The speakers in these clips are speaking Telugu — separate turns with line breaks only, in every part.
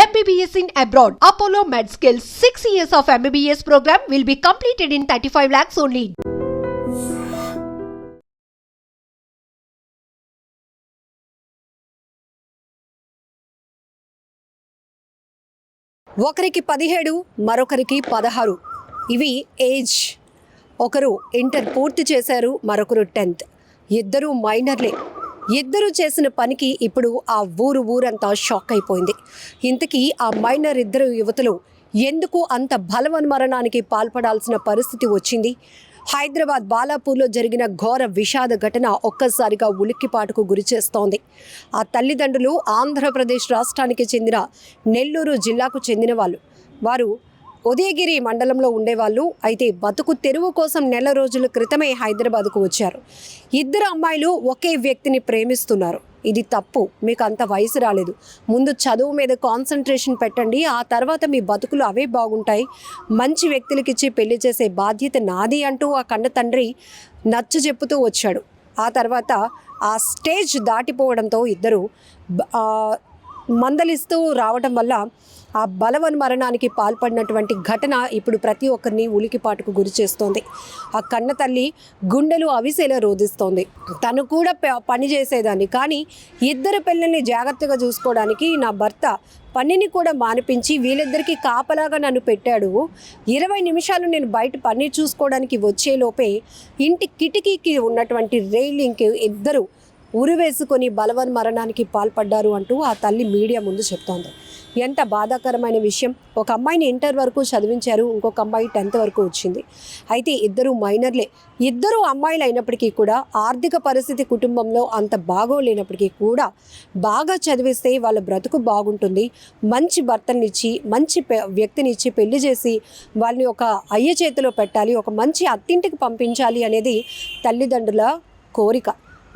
MBBS in abroad. Apollo MedSkill 6 years of MBBS program will be completed in 35 lakhs only.
ఒకరికి 17 మరొకరికి 16 ఇవి ఏజ్. ఒకరు ఇంటర్ పూర్తి చేశారు, మరొకరు 10th. ఇద్దరు మైనర్లే. ఇద్దరు చేసిన పనికి ఇప్పుడు ఆ ఊరంతా షాక్ అయిపోయింది. ఇంతకీ ఆ మైనర్ ఇద్దరు యువతులు ఎందుకు అంత బలవన్మరణానికి పాల్పడాల్సిన పరిస్థితి వచ్చింది? హైదరాబాద్ బాలాపూర్లో జరిగిన ఘోర విషాద ఘటన ఒక్కసారిగా ఉలిక్కిపాటుకు గురిచేస్తోంది. ఆ తల్లిదండ్రులు ఆంధ్రప్రదేశ్ రాష్ట్రానికి చెందిన నెల్లూరు జిల్లాకు చెందిన వారు ఉదయగిరి మండలంలో ఉండేవాళ్ళు. అయితే బతుకు తెరువు కోసం నెల రోజుల క్రితమే హైదరాబాద్కు వచ్చారు. ఇద్దరు అమ్మాయిలు ఒకే వ్యక్తిని ప్రేమిస్తున్నారు. ఇది తప్పు. మీకు అంత వయసు రాలేదు. ముందు చదువు మీద కాన్సన్ట్రేషన్ పెట్టండి, ఆ తర్వాత మీ బతుకులు అవే బాగుంటాయి. మంచి వ్యక్తులకిచ్చి పెళ్లి చేసే బాధ్యత నాది అంటూ ఆ కన్న తండ్రి నచ్చ చెప్పుతూ వచ్చాడు. ఆ తర్వాత ఆ స్టేజ్ దాటిపోవడంతో ఇద్దరు మందలిస్తూ రావడం వల్ల ఆ బలవన్మరణానికి పాల్పడినటువంటి ఘటన ఇప్పుడు ప్రతి ఒక్కరిని ఉలికిపాటుకు గురి చేస్తోంది. ఆ కన్న తల్లి గుండెలు అవిసేలా రోధిస్తోంది. తను కూడా పని చేసేదాన్ని, కానీ ఇద్దరు పిల్లల్ని జాగ్రత్తగా చూసుకోవడానికి నా భర్త పనిని కూడా మానిపించి వీళ్ళిద్దరికీ కాపలాగా నన్ను పెట్టాడు. 20 నిమిషాలు నేను బయట పని చూసుకోవడానికి వచ్చేలోపే ఇంటి కిటికీకి ఉన్నటువంటి రైలింగ్కి ఇద్దరు ఉరివేసుకొని బలవన్మరణానికి పాల్పడ్డారు అంటూ ఆ తల్లి మీడియా ముందు చెప్తోంది. ఎంత బాధాకరమైన విషయం. ఒక అమ్మాయిని ఇంటర్ వరకు చదివించారు, ఇంకొక అమ్మాయి 10th వరకు వచ్చింది. అయితే ఇద్దరు మైనర్లే. ఇద్దరు అమ్మాయిలు అయినప్పటికీ కూడా ఆర్థిక పరిస్థితి కుటుంబంలో అంత బాగోలేనప్పటికీ కూడా బాగా చదివిస్తే వాళ్ళ బ్రతుకు బాగుంటుంది. మంచి భర్తనిచ్చి మంచి వ్యక్తినిచ్చి పెళ్లి చేసి వాళ్ళని ఒక అయ్య చేతిలో పెట్టాలి, ఒక మంచి అత్తింటికి పంపించాలి అనేది తల్లిదండ్రుల కోరిక.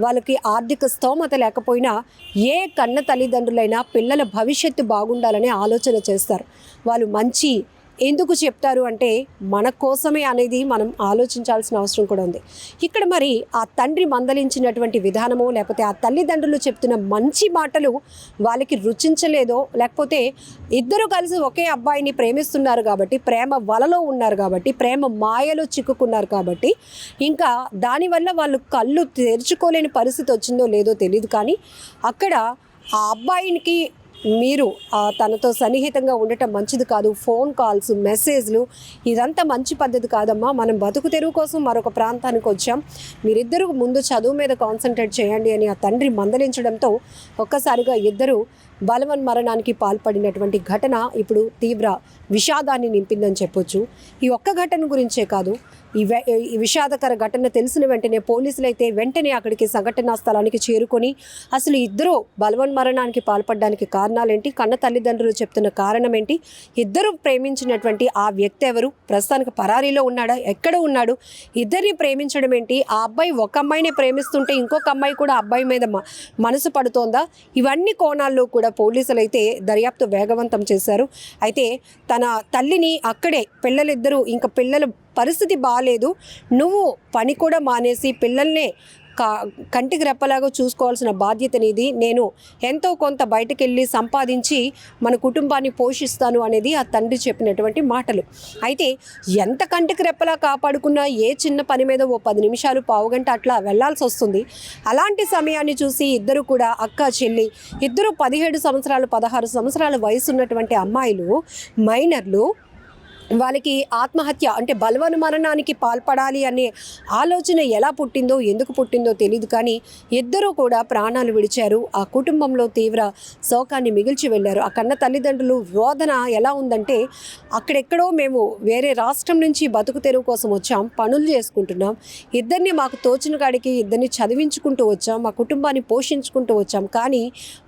వాళ్ళకి ఆర్థిక స్తోమత లేకపోయినా ఏ కన్న తల్లిదండ్రులైనా పిల్లల భవిష్యత్తు బాగుండాలనే ఆలోచన చేస్తారు. వాళ్ళు మంచి ఎందుకు చెప్తారు అంటే మన కోసమే అనేది మనం ఆలోచించాల్సిన అవసరం కూడా ఉంది. ఇక్కడ మరి ఆ తండ్రి మందలించినటువంటి విధానమో లేకపోతే ఆ తల్లిదండ్రులు చెప్తున్న మంచి మాటలు వాళ్ళకి రుచించలేదో, లేకపోతే ఇద్దరు కలిసి ఒకే అబ్బాయిని ప్రేమిస్తున్నారు కాబట్టి, ప్రేమ వలలో ఉన్నారు కాబట్టి, ప్రేమ మాయలో చిక్కుకున్నారు కాబట్టి ఇంకా దానివల్ల వాళ్ళు కళ్ళు తెరుచుకోలేని పరిస్థితి వచ్చిందో లేదో తెలియదు. కానీ అక్కడ ఆ అబ్బాయికి మీరు తనతో సన్నిహితంగా ఉండటం మంచిది కాదు, ఫోన్ కాల్స్, మెసేజ్లు, ఇదంతా మంచి పద్ధతి కాదమ్మా. మనం బతుకు తెరువు కోసం మరొక ప్రాంతానికి వచ్చాం, మీరిద్దరూ ముందు చదువు మీద కాన్సన్ట్రేట్ చేయండి అని ఆ తండ్రి మందలించడంతో ఒక్కసారిగా ఇద్దరు బలవన్మరణానికి పాల్పడినటువంటి ఘటన ఇప్పుడు తీవ్ర విషాదాన్ని నింపిందని చెప్పొచ్చు. ఈ ఒక్క ఘటన గురించే కాదు, ఈ విషాదకర ఘటన తెలిసిన వెంటనే పోలీసులు అయితే వెంటనే అక్కడికి సంఘటనా స్థలానికి చేరుకొని అసలు ఇద్దరు బలవన్మరణానికి పాల్పడడానికి కారణాలేంటి, కన్న తల్లిదండ్రులు చెప్తున్న కారణం ఏంటి, ఇద్దరు ప్రేమించినటువంటి ఆ వ్యక్తి ఎవరు, ప్రస్తుతానికి పరారీలో ఉన్నాడా, ఎక్కడ ఉన్నాడు, ఇద్దరిని ప్రేమించడం ఏంటి, ఆ అబ్బాయి ఒక అమ్మాయిని ప్రేమిస్తుంటే ఇంకొక అమ్మాయి కూడా అబ్బాయి మీద మనసు పడుతోందా, ఇవన్నీ కోణాల్లో కూడా పోలీసులు అయితే దర్యాప్తు వేగవంతం చేశారు. అయితే తన తల్లిని అక్కడే పిల్లలిద్దరూ ఇంకా పిల్లల పరిస్థితి బాగాలేదు, నువ్వు పని కూడా మానేసి పిల్లల్నే కంటికి రెప్పలాగా చూసుకోవాల్సిన బాధ్యత నీది, నేను ఎంతో కొంత బయటకు వెళ్ళి సంపాదించి మన కుటుంబాన్ని పోషిస్తాను అనేది ఆ తండ్రి చెప్పినటువంటి మాటలు. అయితే ఎంత కంటికి రెప్పలా కాపాడుకున్నా ఏ చిన్న పని మీద ఓ 10 నిమిషాలు పావుగంట అట్లా వెళ్లాల్సి వస్తుంది. అలాంటి సమయాన్ని చూసి ఇద్దరు కూడా అక్క చెల్లి ఇద్దరు 17 సంవత్సరాలు 16 సంవత్సరాల వయసు ఉన్నటువంటి అమ్మాయిలు, మైనర్లు, వాళ్ళకి ఆత్మహత్య అంటే బలవన్మరణానికి పాల్పడాలి అనే ఆలోచన ఎలా పుట్టిందో ఎందుకు పుట్టిందో తెలియదు. కానీ ఇద్దరూ కూడా ప్రాణాలు విడిచారు. ఆ కుటుంబంలో తీవ్ర శోకాన్ని మిగిల్చి వెళ్ళారు. ఆ కన్న తల్లిదండ్రులు రోదన ఎలా ఉందంటే, అక్కడెక్కడో మేము వేరే రాష్ట్రం నుంచి బతుకు తెరువు కోసం వచ్చాం, పనులు చేసుకుంటున్నాం, ఇద్దరిని మాకు తోచిన కాడికి ఇద్దరిని చదివించుకుంటూ వచ్చాం, మా కుటుంబాన్ని పోషించుకుంటూ వచ్చాం, కానీ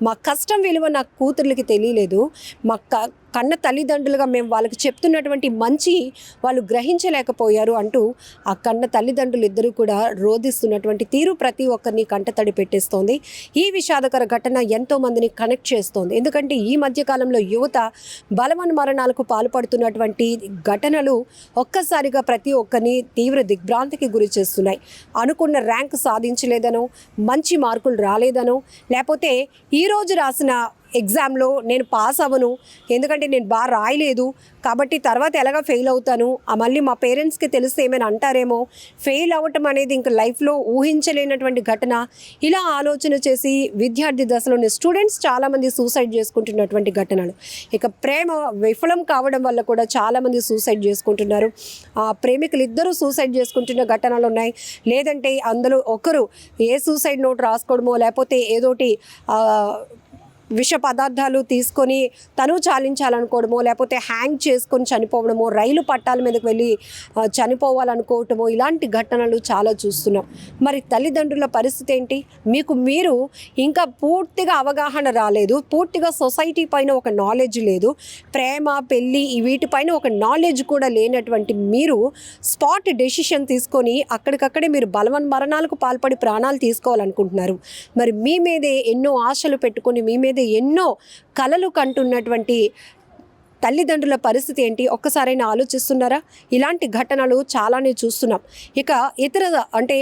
మా కష్టం విలువ నా కూతుర్లకి తెలియలేదు, మా కన్న తల్లిదండ్రులుగా మేము వాళ్ళకి చెప్తున్నటువంటి మంచి వాళ్ళు గ్రహించలేకపోయారు అంటూ ఆ కన్న తల్లిదండ్రులు ఇద్దరు కూడా రోధిస్తున్నటువంటి తీరు ప్రతి ఒక్కరిని కంటతడి పెట్టేస్తోంది. ఈ విషాదకర ఘటన ఎంతో మందిని కనెక్ట్ చేస్తోంది. ఎందుకంటే ఈ మధ్యకాలంలో యువత బలవన్మరణాలకు పాల్పడుతున్నటువంటి ఘటనలు ఒక్కసారిగా ప్రతి ఒక్కరిని తీవ్ర దిగ్భ్రాంతికి గురి చేస్తున్నాయి. అనుకున్న ర్యాంక్ సాధించలేదనో, మంచి మార్కులు రాలేదనో, లేకపోతే ఈరోజు రాసిన ఎగ్జామ్లో నేను పాస్ అవ్వను, ఎందుకంటే నేను బాగా రాయలేదు కాబట్టి తర్వాత ఎలాగ ఫెయిల్ అవుతాను, మళ్ళీ మా పేరెంట్స్కి తెలిస్తే ఏమైనా అంటారేమో, ఫెయిల్ అవ్వటం అనేది ఇంకా లైఫ్లో ఊహించలేనటువంటి ఘటన. ఇలా ఆలోచన చేసి విద్యార్థి దశలోని స్టూడెంట్స్ చాలామంది సూసైడ్ చేసుకుంటున్నటువంటి ఘటనలు. ఇక ప్రేమ విఫలం కావడం వల్ల కూడా చాలామంది సూసైడ్ చేసుకుంటున్నారు. ప్రేమికులు ఇద్దరూ సూసైడ్ చేసుకుంటున్న ఘటనలు ఉన్నాయి. లేదంటే అందులో ఒకరు ఏ సూసైడ్ నోట్ రాసుకోవడమో, లేకపోతే ఏదోటి విష పదార్థాలు తీసుకొని తను చాలించాలనుకోవడమో, లేకపోతే హ్యాంగ్ చేసుకొని చనిపోవడమో, రైలు పట్టాల మీదకి వెళ్ళి చనిపోవాలనుకోవటమో, ఇలాంటి ఘటనలు చాలా చూస్తున్నాం. మరి తల్లిదండ్రుల పరిస్థితి ఏంటి? మీరు ఇంకా పూర్తిగా అవగాహన రాలేదు, పూర్తిగా సొసైటీ పైన ఒక నాలెడ్జ్ లేదు, ప్రేమ పెళ్ళి వీటిపైన ఒక నాలెడ్జ్ కూడా లేనటువంటి మీరు స్పాట్ డెసిషన్ తీసుకొని అక్కడికక్కడే మీరు బలవన్మరణాలకు పాల్పడి ప్రాణాలు తీసుకోవాలనుకుంటున్నారు. మరి మీ మీదే ఎన్నో ఆశలు పెట్టుకొని మీ మీద ఎన్నో కలలు కంటున్నటువంటి తల్లిదండ్రుల పరిస్థితి ఏంటి? ఒక్కసారైనా ఆలోచిస్తున్నారా? ఇలాంటి ఘటనలు చాలానే చూస్తున్నాం. ఇక ఇతర అంటే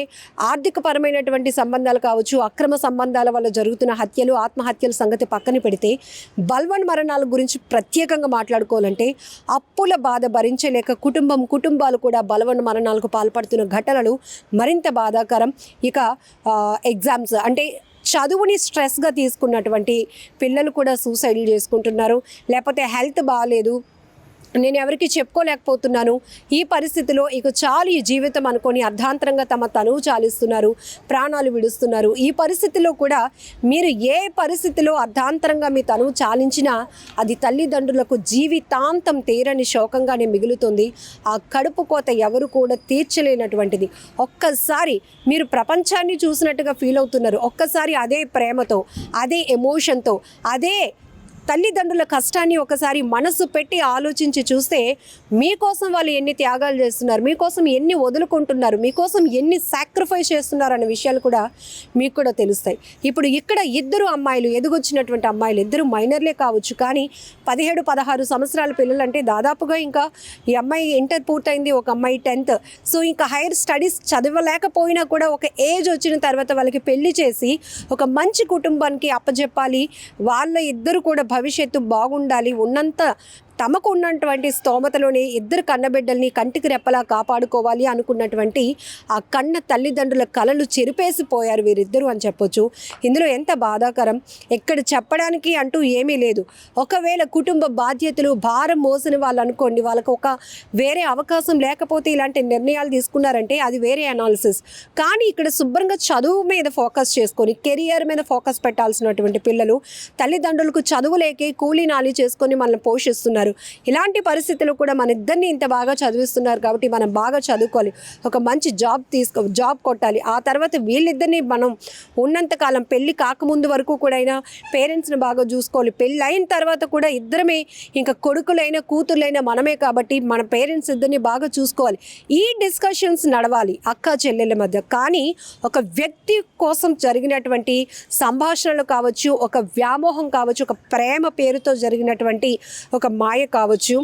ఆర్థికపరమైనటువంటి సంబంధాలు కావచ్చు, అక్రమ సంబంధాల వల్ల జరుగుతున్న హత్యలు, ఆత్మహత్యల సంగతి పక్కన పెడితే బలవన్మరణాల గురించి ప్రత్యేకంగా మాట్లాడుకోవాలంటే అప్పుల బాధ భరించలేక కుటుంబాలు కూడా బలవన్మరణాలకు పాల్పడుతున్న ఘటనలు మరింత బాధాకరం. ఇక ఎగ్జామ్స్ అంటే చదువుని స్ట్రెస్గా తీసుకున్నటువంటి పిల్లలు కూడా సూసైడ్లు చేసుకుంటున్నారు. లేకపోతే హెల్త్ బాగాలేదు, నేను ఎవరికి చెప్పుకోలేకపోతున్నాను, ఈ పరిస్థితిలో ఇక చాలు ఈ జీవితం అనుకొని అర్ధాంతరంగా తమ తనువు చాలిస్తున్నారు, ప్రాణాలు విడుస్తున్నారు. ఈ పరిస్థితిలో కూడా మీరు ఏ పరిస్థితిలో అర్ధాంతరంగా మీ తనువు చాలించినా అది తల్లిదండ్రులకు జీవితాంతం తీరని శోకంగానే మిగులుతుంది. ఆ కడుపు కోత ఎవరు కూడా తీర్చలేనటువంటిది. ఒక్కసారి మీరు ప్రపంచాన్ని చూసినట్టుగా ఫీల్ అవుతున్నారు. ఒక్కసారి అదే ప్రేమతో, అదే ఎమోషన్తో, అదే తల్లిదండ్రుల కష్టాన్ని ఒకసారి మనసు పెట్టి ఆలోచించి చూస్తే మీకోసం వాళ్ళు ఎన్ని త్యాగాలు చేస్తున్నారు, మీకోసం ఎన్ని వదులుకుంటున్నారు, మీకోసం ఎన్ని సాక్రిఫైస్ చేస్తున్నారు అనే విషయాలు కూడా మీకు కూడా తెలుస్తాయి. ఇప్పుడు ఇక్కడ ఇద్దరు అమ్మాయిలు, ఎదుగొచ్చినటువంటి అమ్మాయిలు, ఇద్దరు మైనర్లే కావచ్చు, కానీ 17-16 సంవత్సరాల పిల్లలంటే దాదాపుగా ఇంకా ఈ అమ్మాయి ఇంటర్ పూర్తయింది, ఒక అమ్మాయి 10th. సో ఇంకా హైయర్ స్టడీస్ చదవలేకపోయినా కూడా ఒక ఏజ్ వచ్చిన తర్వాత వాళ్ళకి పెళ్లి చేసి ఒక మంచి కుటుంబానికి అప్పచెప్పాలి, వాళ్ళ ఇద్దరు కూడా భవిష్యత్తు బాగుండాలి, ఉన్నంత తమకు ఉన్నటువంటి స్తోమతలోనే ఇద్దరు కన్నబిడ్డల్ని కంటికి రెప్పలా కాపాడుకోవాలి అనుకున్నటువంటి ఆ కన్న తల్లిదండ్రుల కలలు చెరిపేసిపోయారు వీరిద్దరూ అని చెప్పొచ్చు. ఇందులో ఎంత బాధాకరం! ఎక్కడ చెప్పడానికి అంటూ ఏమీ లేదు. ఒకవేళ కుటుంబ బాధ్యతలు భారం మోసిన వాళ్ళు అనుకోండి, వాళ్ళకు ఒక వేరే అవకాశం లేకపోతే ఇలాంటి నిర్ణయాలు తీసుకున్నారంటే అది వేరే అనాలిసిస్. కానీ ఇక్కడ శుభ్రంగా చదువు మీద ఫోకస్ చేసుకొని కెరియర్ మీద ఫోకస్ పెట్టాల్సినటువంటి పిల్లలు తల్లిదండ్రులకు చదువు లేకే కూలీ నాలి చేసుకొని మనల్ని పోషిస్తున్నారు. ఇలాంటి పరిస్థితుల్లో కూడా మన ఇద్దరిని ఇంత బాగా చదివిస్తున్నారు కాబట్టి మనం బాగా చదువుకోవాలి, ఒక మంచి జాబ్ కొట్టాలి. ఆ తర్వాత వీళ్ళిద్దరిని మనం ఉన్నంతకాలం పెళ్ళి కాకముందు వరకు కూడా అయినా పేరెంట్స్ని బాగా చూసుకోవాలి. పెళ్ళి అయిన తర్వాత కూడా ఇద్దరమే, ఇంకా కొడుకులైనా కూతుర్లైనా మనమే కాబట్టి మన పేరెంట్స్ ఇద్దరిని బాగా చూసుకోవాలి. ఈ డిస్కషన్స్ నడవాలి అక్క చెల్లెళ్ళ మధ్య. కానీ ఒక వ్యక్తి కోసం జరిగినటువంటి సంభాషణలు కావచ్చు, ఒక వ్యామోహం కావచ్చు, ఒక ప్రేమ పేరుతో జరిగినటువంటి ఒక మాయ కావచ్చు,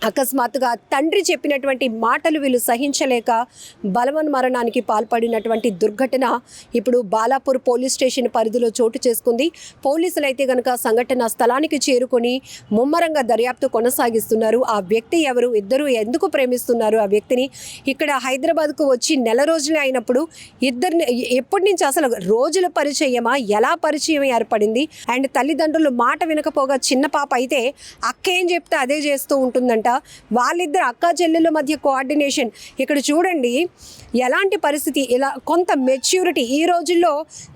అకస్మాత్తుగా తండ్రి చెప్పినటువంటి మాటలు వీళ్ళు సహించలేక బలవన్మరణానికి పాల్పడినటువంటి దుర్ఘటన ఇప్పుడు బాలాపూర్ పోలీస్ స్టేషన్ పరిధిలో చోటు చేసుకుంది. పోలీసులు అయితే కనుక సంఘటన స్థలానికి చేరుకొని ముమ్మరంగా దర్యాప్తు కొనసాగిస్తున్నారు. ఆ వ్యక్తి ఎవరు, ఇద్దరు ఎందుకు ప్రేమిస్తున్నారు ఆ వ్యక్తిని, ఇక్కడ హైదరాబాద్కు వచ్చి నెల రోజులే అయినప్పుడు ఇద్దరిని ఎప్పటి నుంచి అసలు రోజుల పరిచయమా, ఎలా పరిచయం ఏర్పడింది, అండ్ తల్లిదండ్రులు మాట వినకపోగా చిన్న పాప అయితే అక్క ఏం చెప్తే అదే చేస్తూ ఉంటుందంట. వాళ్ళిద్దరు అక్కా చెల్లెల మధ్య కోఆర్డినేషన్ ఇక్కడ చూడండి ఎలాంటి పరిస్థితి. ఇలా కొంత మెచ్యూరిటీ ఈ రోజుల్లో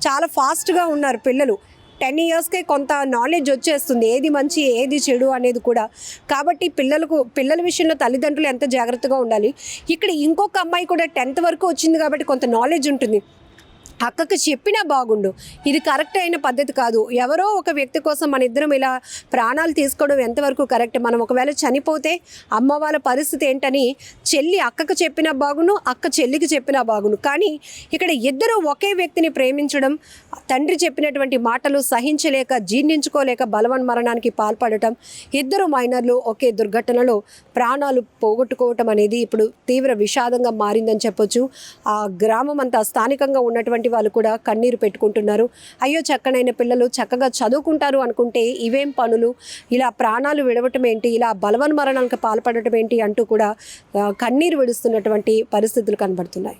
చాలా ఫాస్ట్గా ఉన్నారు పిల్లలు. 10 yearsకే కొంత నాలెడ్జ్ వచ్చేస్తుంది, ఏది మంచి ఏది చెడు అనేది కూడా. కాబట్టి పిల్లల విషయంలో తల్లిదండ్రులు ఎంత జాగ్రత్తగా ఉండాలి. ఇక్కడ ఇంకొక అమ్మాయి కూడా 10th వరకు వచ్చింది కాబట్టి కొంత నాలెడ్జ్ ఉంటుంది. అక్కకి చెప్పినా బాగుండు, ఇది కరెక్ట్ అయిన పద్ధతి కాదు. ఎవరో ఒక వ్యక్తి కోసం మన ఇద్దరం ఇలా ప్రాణాలు తీసుకోవడం ఎంతవరకు కరెక్ట్? మనం ఒకవేళ చనిపోతే అమ్మ వాళ్ళ పరిస్థితి ఏంటని చెల్లి అక్కకు చెప్పినా బాగును, అక్క చెల్లికి చెప్పినా బాగును. కానీ ఇక్కడ ఇద్దరు ఒకే వ్యక్తిని ప్రేమించడం, తండ్రి చెప్పినటువంటి మాటలు సహించలేక జీర్ణించుకోలేక బలవన్మరణానికి పాల్పడటం, ఇద్దరు మైనర్లు ఒకే దుర్ఘటనలో ప్రాణాలు పోగొట్టుకోవటం అనేది ఇప్పుడు తీవ్ర విషాదంగా మారిందని చెప్పొచ్చు. ఆ గ్రామం అంతా స్థానికంగా ఉన్నటువంటి చూస్తున్నటువంటి వాళ్ళు కూడా కన్నీరు పెట్టుకుంటున్నారు. అయ్యో చక్కనైన పిల్లలు చక్కగా చదువుకుంటారు అనుకుంటే ఇవేం పనులు, ఇలా ప్రాణాలు విడవటం ఏంటి, ఇలా బలవన్మరణానికి పాల్పడటం ఏంటి అంటూ కూడా కన్నీరు విడుస్తున్నటువంటి పరిస్థితులు కనబడుతున్నాయి.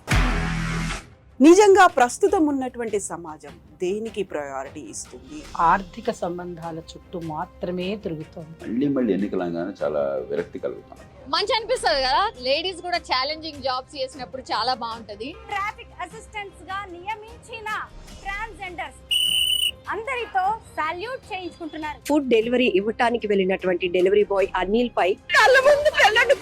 నిజంగా ప్రస్తుతం ఉన్నటువంటి సమాజం దేనికి ప్రయారిటీ ఇస్తుంది?
ఆర్థిక సంబంధాల చుట్టూ మాత్రమే తిరుగుతోంది.
మళ్ళీ ఎన్నికలంగానే చాలా విరక్తి కలుగుతాం.
మంచి అనిపిస్తుంది కదా, లేడీస్ కూడా ఛాలెంజింగ్ జాబ్స్ చేసినప్పుడు చాలా బాగుంటది.
ట్రాఫిక్ అసిస్టెంట్స్ గా నియమించిన ట్రాన్స్జెండర్స్ అందరితో సాల్యూట్ చేయించుకుంటున్నారు.
ఫుడ్ డెలివరీ ఇవ్వటానికి వెళ్ళినటువంటి డెలివరీ బాయ్ అనిల్ పై
కళ్ళ ముందు పెళ్ళండి